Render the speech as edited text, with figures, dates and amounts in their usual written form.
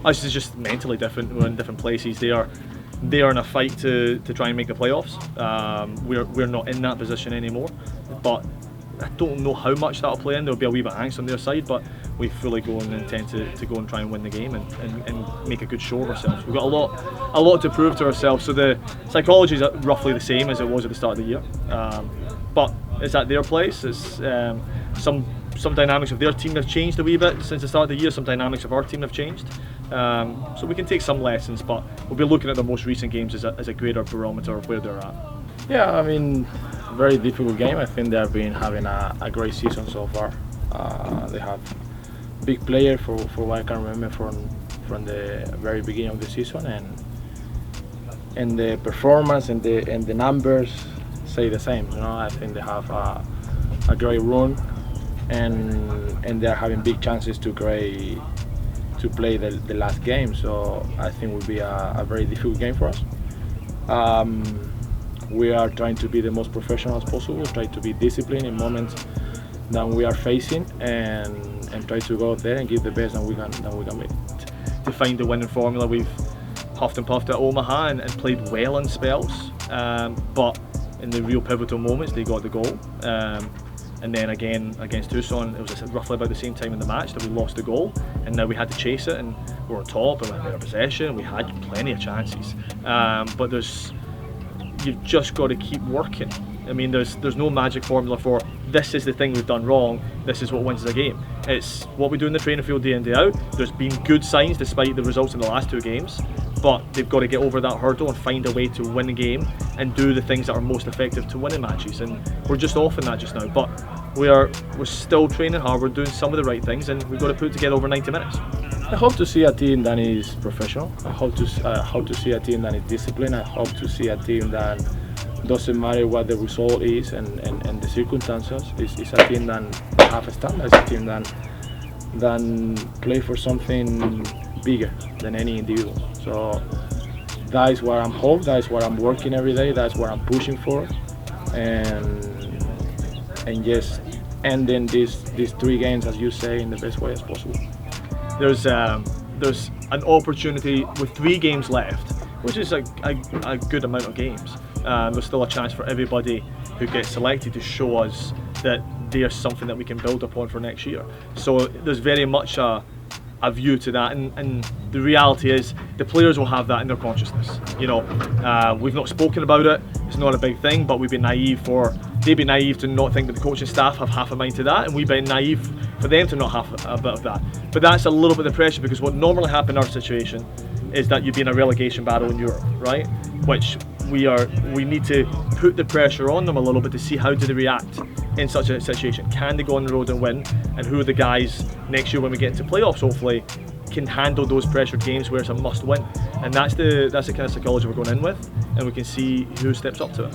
Us is just mentally different. We're in different places. They are in a fight to try and make the playoffs. We're not in that position anymore, but I don't know how much that'll play in. There'll be a wee bit of angst on their side, but we fully go and intend to go and try and win the game and make a good show of ourselves. We've got a lot to prove to ourselves. So the psychology is roughly the same as it was at the start of the year, but it's at their place. It's some dynamics of their team have changed a wee bit since the start of the year. Some dynamics of our team have changed. So we can take some lessons, but we'll be looking at the most recent games as a greater barometer of where they're at. Yeah, I mean, very difficult game. I think they have been having a great season so far. They have big players for what I can remember from the very beginning of the season, and the performance and the numbers say the same. You know, I think they have a great run, and they are having big chances to play the last game. So I think it will be a very difficult game for us. We are trying to be the most professional as possible, try to be disciplined in moments that we are facing, and try to go out there and give the best that we can make. To find the winning formula, we've huffed and puffed at Omaha and played well in spells, but in the real pivotal moments they got the goal. And then again against Tucson, it was roughly about the same time in the match that we lost the goal, and now we had to chase it, and we're on top and we had better possession. We had plenty of chances, but you've just got to keep working. I mean, there's no magic formula for this is the thing we've done wrong, this is what wins the game. It's what we do in the training field day in, day out. There's been good signs despite the results in the last two games, but they've got to get over that hurdle and find a way to win a game and do the things that are most effective to winning matches, and we're just off in that just now. But we're still training hard, we're doing some of the right things, and we've got to put it together over 90 minutes. I hope to see a team that is professional. I hope to see a team that is disciplined. I hope to see a team that doesn't matter what the result is and the circumstances. It's a team that have a standard. It's a team that play for something bigger than any individual. So that is what I'm hoping. That is what I'm working every day. That's what I'm pushing for, and just ending these 3 games, as you say, in the best way as possible. There's an opportunity with 3 games left, which is a good amount of games. There's still a chance for everybody who gets selected to show us that there's something that we can build upon for next year. So there's very much a view to that, and the reality is the players will have that in their consciousness. You know, we've not spoken about it, it's not a big thing, but they'd be naive to not think that the coaching staff have half a mind to that, and we've been naive for them to not have a bit of that. But that's a little bit of pressure, because what normally happens in our situation is that you'd be in a relegation battle in Europe, right? Which we need to put the pressure on them a little bit to see how do they react in such a situation. Can they go on the road and win? And who are the guys next year when we get into playoffs, hopefully, can handle those pressured games where it's a must win? And that's the kind of psychology we're going in with, and we can see who steps up to it.